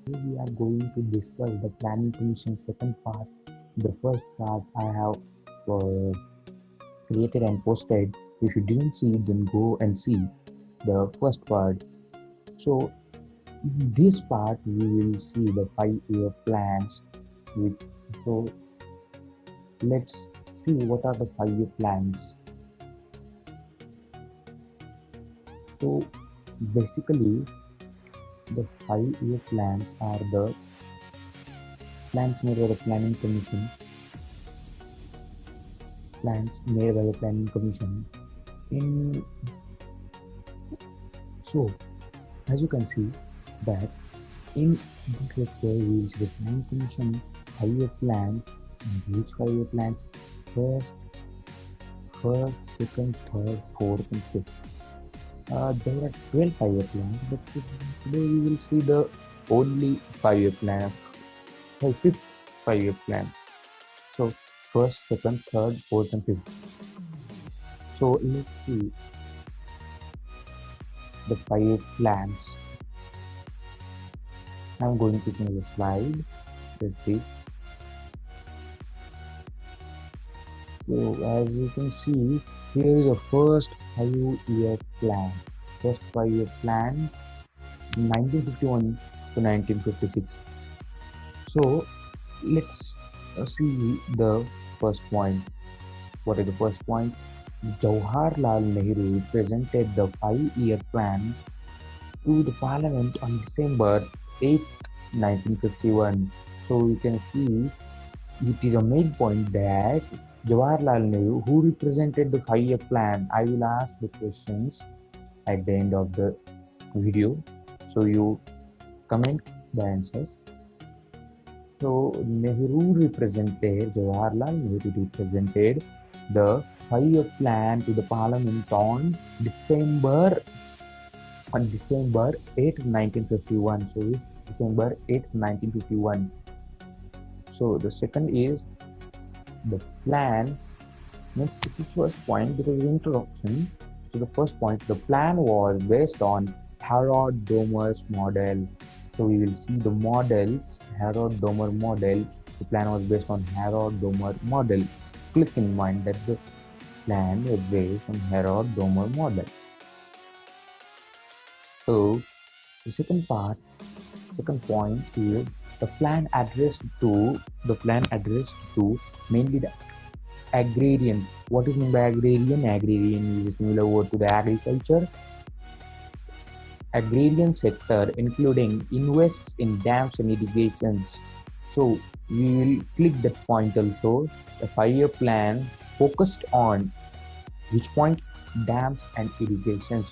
Today we are going to discuss the Planning Commission second part. The first part I have uh, created and posted. If you didn't see it, then go and see the first part. So in this part we will see the 5-year plans. With so let's see what are the 5-year plans. So basically, the 5-year plans are the plans made by the Planning Commission. Plans made by the Planning Commission. In so as you can see that in this lecture we will see the Planning Commission 5-year plans. And which 5-year plans? First, second, third, fourth, and fifth. There are 12 5-year plans, but today we will see the only 5-year plan, the fifth 5-year plan. So first, second, third, fourth, and fifth. So let's see the 5-year plans. I'm going to change the slide. Let's see. So as you can see, here is the first 5-year plan. First 5-year plan, 1951 to 1956. So let's see the first point. What is the first point? Jawaharlal Nehru presented the 5-year plan to the parliament on December 8th, 1951. So you can see it is a main point that Jawaharlal Nehru, who represented the 5-year plan. I will ask the questions at the end of the video. So you comment the answers. So Jawaharlal Nehru represented the 5-year plan to the parliament on December 8th, 1951. So December 8th, 1951. So the second is the plan. Next, the first point, there is introduction. So the first point, the plan was based on Harold Domer's model. So we will see the models, Harold Domer model. The plan was based on Harold Domer model. Click in mind that the plan was based on Harold Domer model. So the second point is the plan addressed to mainly the agrarian. What is meant by agrarian? Agrarian is a similar word to the agriculture. Agrarian sector, including invests in dams and irrigations. So we will click that point also. The 5-year plan focused on which point? Dams and irrigations.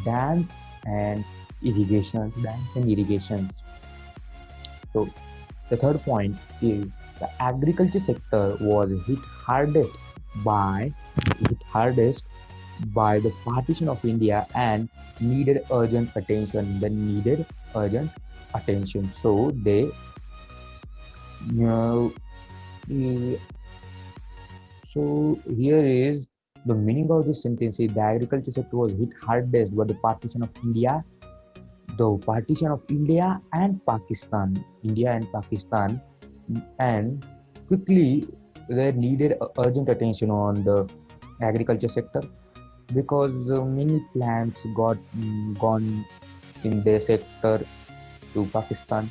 Dams and irrigations. So the third point is the agriculture sector was hit hardest by the partition of India and needed urgent attention. So they uh, so here is the meaning of this sentence is the agriculture sector was hit hardest by the partition of India. The partition of India and Pakistan, and quickly they needed urgent attention on the agriculture sector because many plants got gone in their sector to Pakistan.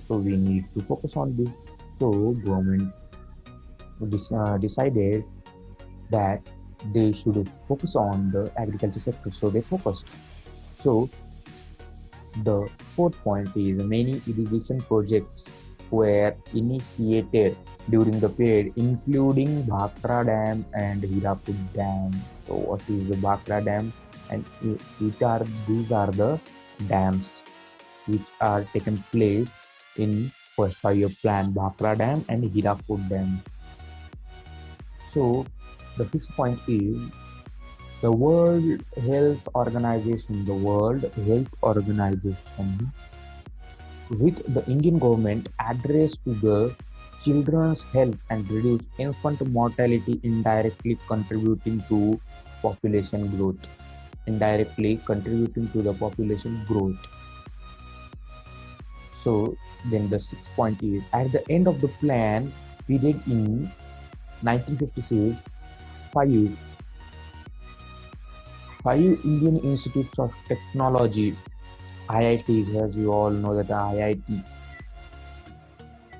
So we need to focus on this. So government decided that they should focus on the agriculture sector. So they focused. So the fourth point is many irrigation projects were initiated during the period, including Bhakra Dam and Hirapur Dam. So, what is the Bhakra Dam? And these are the dams which are taken place in first 5-year plan, Bhakra Dam and Hirapur Dam. So, the fifth point is the World Health Organization, with the Indian government addressed to the children's health and reduce infant mortality, indirectly contributing to population growth. So then the sixth point is at the end of the plan period in 1956, five five Indian institutes of technology IITs, as you all know that the IIT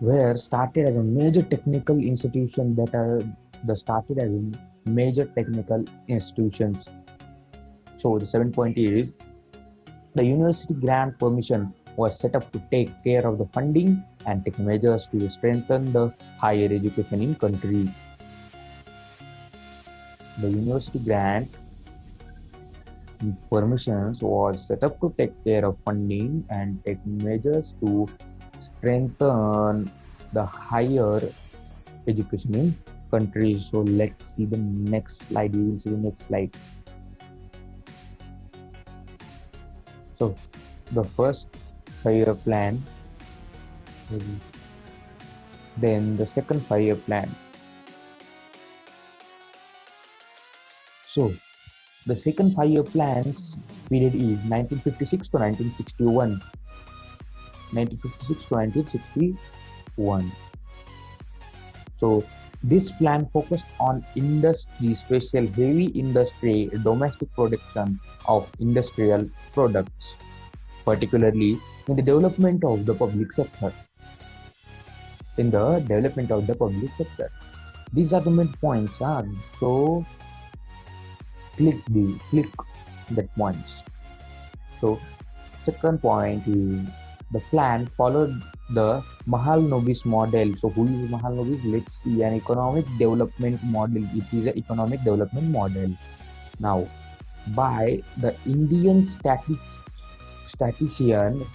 were started as a major technical institution that are the started as major technical institutions. So the 7 point is the university grant permission was set up to take care of the funding and take measures to strengthen the higher education in country. The university grant permissions was set up to take care of funding and take measures to strengthen the higher education in country. So let's see the next slide. You will see the next slide. So the first 5 year plan, then the second 5 year plan. So the second 5 year plan's period is 1956 to 1961. 1956 to 1961. So this plan focused on industry, special heavy industry, domestic production of industrial products, particularly in the development of the public sector. In the development of the public sector. These are the main points. So click that points. So second point is the plan followed the Mahalanobis model. So who is Mahalanobis? Let's see, an economic development model. It is an economic development model. Now, by the Indian statistician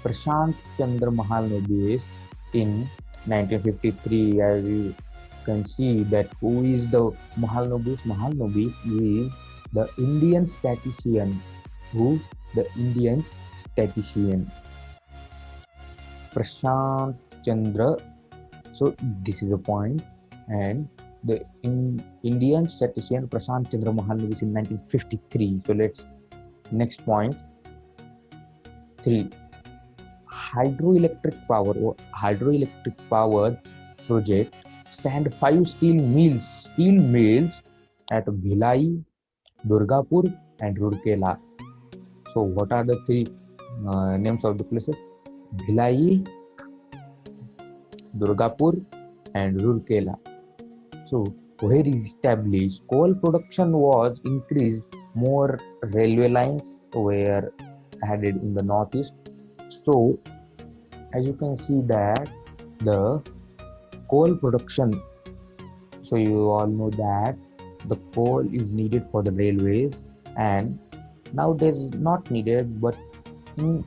Prashant Chandra Mahalanobis in 1953, as you can see that who is the Mahalanobis? Mahalanobis is the Indian statistician. Who? The Indian statistician Prashant Chandra. So this is a point, and the Indian statistician Prashant Chandra Mahalanobis in 1953. So let's next point 3. Hydroelectric power project stand 5 steel mills at Bhilai, Durgapur and Rourkela. So what are the 3 names of the places? Bhilai, Durgapur and Rourkela. So where is established, coal production was increased, more railway lines were added in the northeast. So as you can see that the coal production, so you all know that the coal is needed for the railways, and nowadays not needed, but in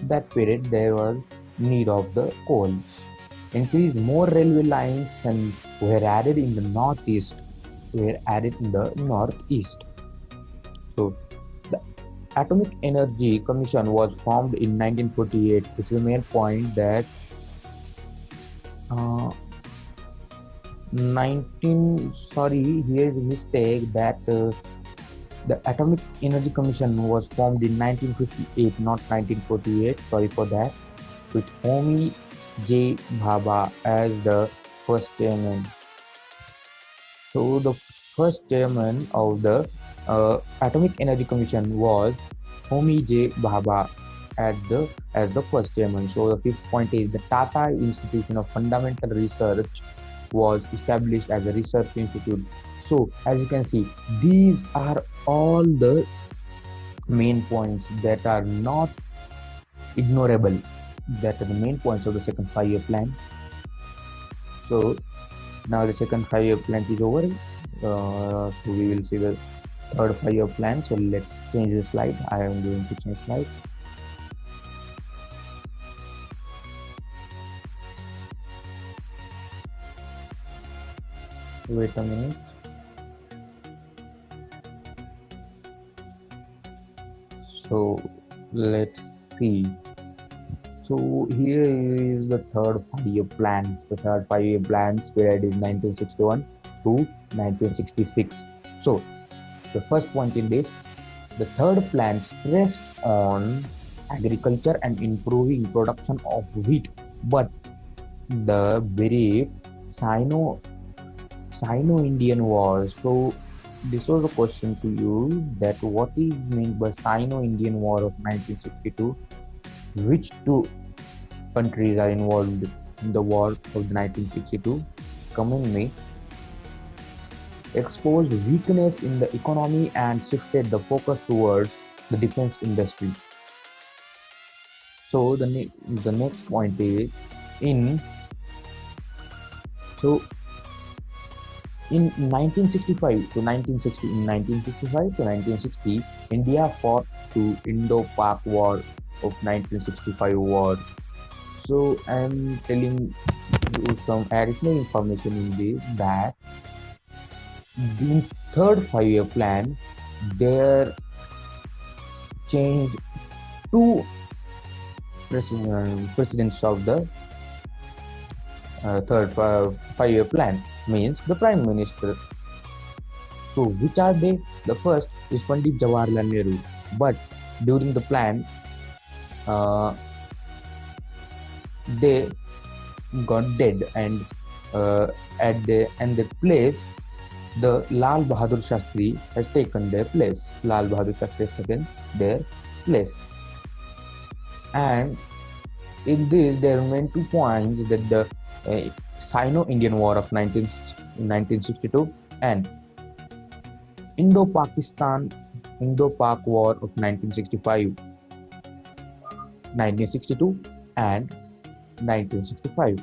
that period there was need of the coal. Increased, more railway lines and were added in the northeast. So the Atomic Energy Commission was formed in 1948. This is the main point that here is a mistake that the Atomic Energy Commission was formed in 1958, not 1948. Sorry for that. With Homi J. Bhabha as the first chairman. So the first chairman of the Atomic Energy Commission was Homi J. Bhabha as the first chairman. So the fifth point is the Tata Institution of Fundamental Research was established as a research institute. So as you can see, these are all the main points that are not ignorable. That are the main points of the second 5-year plan. So now the second 5-year plan is over. So we will see the third 5-year plan. So let's change the slide. I am going to change slide. Wait a minute. So let's see. So here is the third 5-year plans. The third 5-year plans period is 1961 to 1966. So the first point in this, the third plan stressed on agriculture and improving production of wheat. But the brief Sino Sino-Indian War. So this was a question to you, that what is meant by Sino-Indian War of 1962? Which two countries are involved in the war of the 1962? Coming me exposed weakness in the economy and shifted the focus towards the defense industry. So the next point is in so in 1965 to 1960 in 1965 to 1960, India fought to Indo-Pak War of 1965 war. So I'm telling you some additional information in this, that the third 5-year plan, there changed two presidents of the third 5-year plan, means the prime minister. So which are they? The first is Pandit Jawaharlal Nehru, but during the plan, uh, they got dead, and at the place, the Lal Bahadur Shastri has taken their place. Lal Bahadur Shastri has taken their place. And in this, there remain 2 points, that the Sino-Indian War of 1962 and Indo-Pakistan Indo-Pak War of 1965, 1962 and 1965.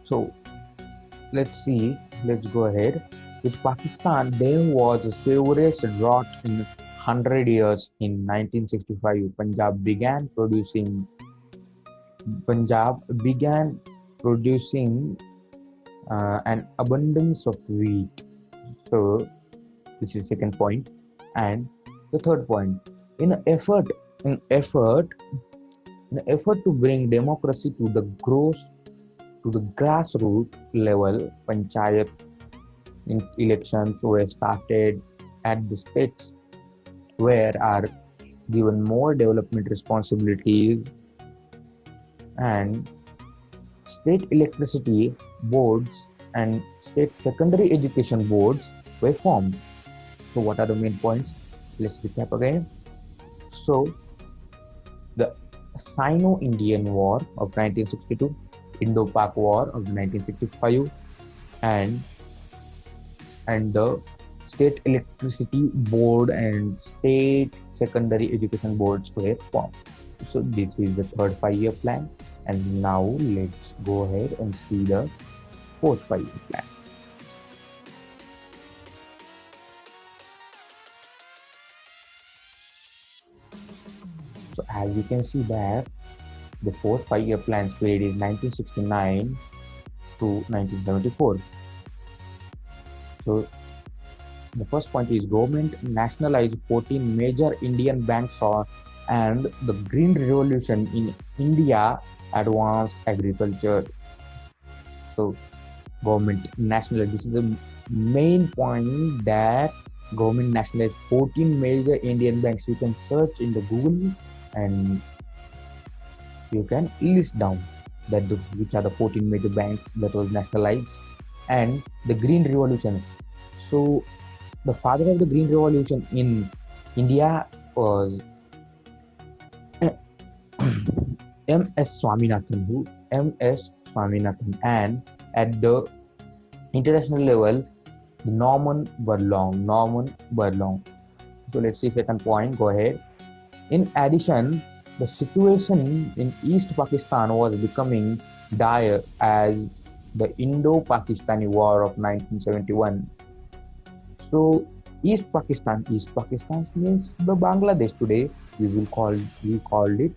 So let's go ahead. With Pakistan, there was a severest drought in 100 years. In 1965, Punjab began producing an abundance of wheat. So this is second point. And the third point, in an effort in effort in an effort to bring democracy to the grassroots level, panchayat elections were started at the states, where are given more development responsibilities, and state electricity boards and state secondary education boards were formed. So what are the main points? Let's recap again. So the Sino-Indian War of 1962, Indo-Pak War of 1965, and the state electricity board and state secondary education boards were formed. So this is the third 5-year plan, and now let's go ahead and see the fourth 5-year plan. So as you can see that the fourth 5-year plan period is 1969 to 1974. So the first point is government nationalized 14 major Indian banks, and the Green Revolution in India advanced agriculture. So government nationalized. This is the main point, that government nationalized 14 major Indian banks. You can search in the Google and you can list down that which are the 14 major banks that was nationalized. And the Green Revolution. So the father of the Green Revolution in India was M.S. Swaminathan, and at the international level, Norman Borlaug. So let's see second point. Go ahead. In addition, the situation in East Pakistan was becoming dire as the Indo-Pakistani War of 1971. So East Pakistan means the Bangladesh today. We called it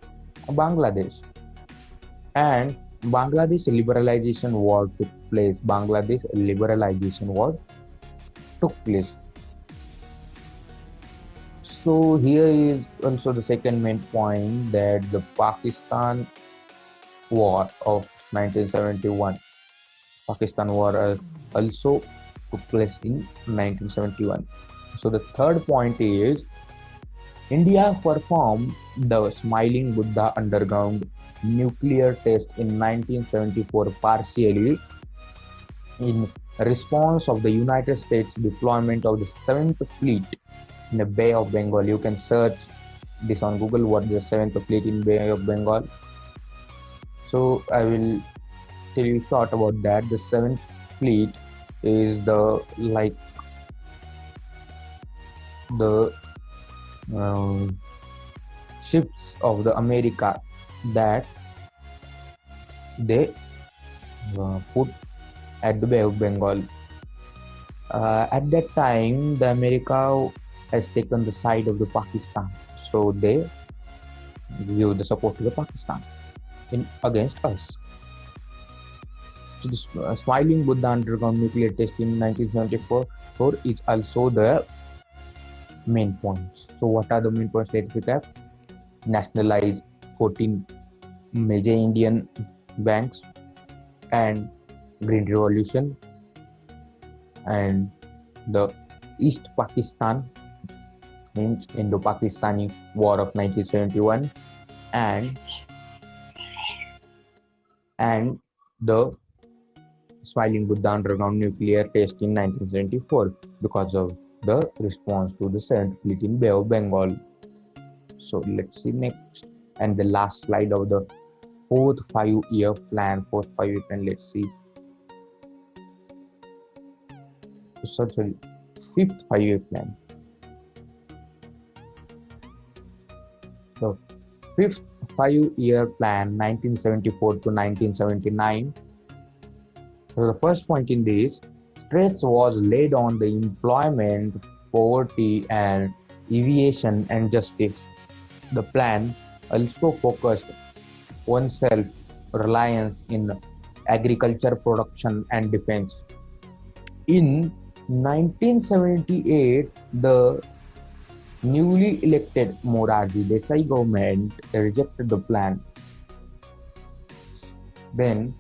Bangladesh, and Bangladesh liberalization war took place. So here is also the second main point, that the Pakistan War of 1971. Pakistan War also took place in 1971. So the third point is India performed the Smiling Buddha underground nuclear test in 1974 partially in response of the United States deployment of the 7th Fleet in the Bay of Bengal. You can search this on Google, what is the 7th Fleet in Bay of Bengal. So I will tell you short about that. The 7th Fleet is the the um, ships of the America that they put at the Bay of Bengal. At that time, the America has taken the side of the Pakistan, so they give the support to the Pakistan in against us. So the Smiling Buddha underground nuclear test in 1974 is also the main points. So what are the main points? Let's recap. Nationalize 14 major Indian banks and Green Revolution and the East Pakistan means Indo-Pakistani War of 1971 and the Smiling Buddha underground nuclear test in 1974 because of the response to the 7th Fleet in Bay of Bengal. So let's see next and the last slide of the fourth 5-year plan. Let's see. Sorry, fifth 5-year plan. So fifth 5-year plan 1974 to 1979. So the first point in this, stress was laid on the employment, poverty and aviation and justice. The plan also focused on self-reliance in agriculture production and defense. In 1978, the newly elected Morarji Desai government rejected the plan. Then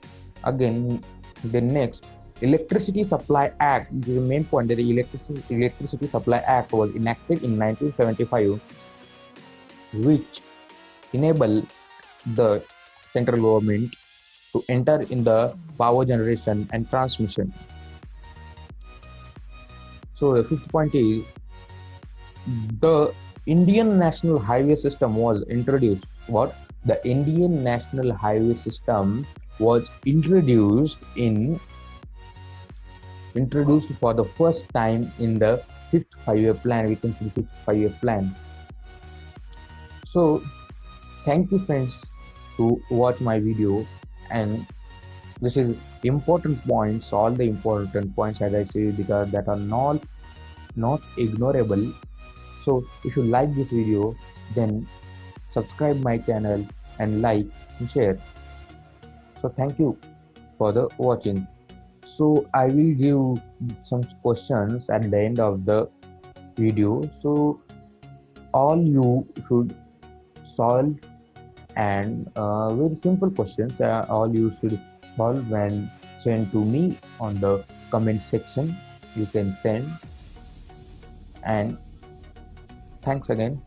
again, the next Electricity Supply Act, the main point that the Electricity Supply Act was enacted in 1975, which enabled the central government to enter in the power generation and transmission. So the fifth point is the Indian National Highway System was introduced. What? The Indian National Highway System was introduced for the first time in the fifth 5-year plan. We can see the fifth 5-year plan. So thank you friends to watch my video, and this is important points, all the important points as I say because that are not ignorable. So if you like this video, then subscribe my channel and like and share. So thank you for the watching. So I will give some questions at the end of the video. So all you should solve and very simple questions. All you should solve and send to me on the comment section. You can send, and thanks again.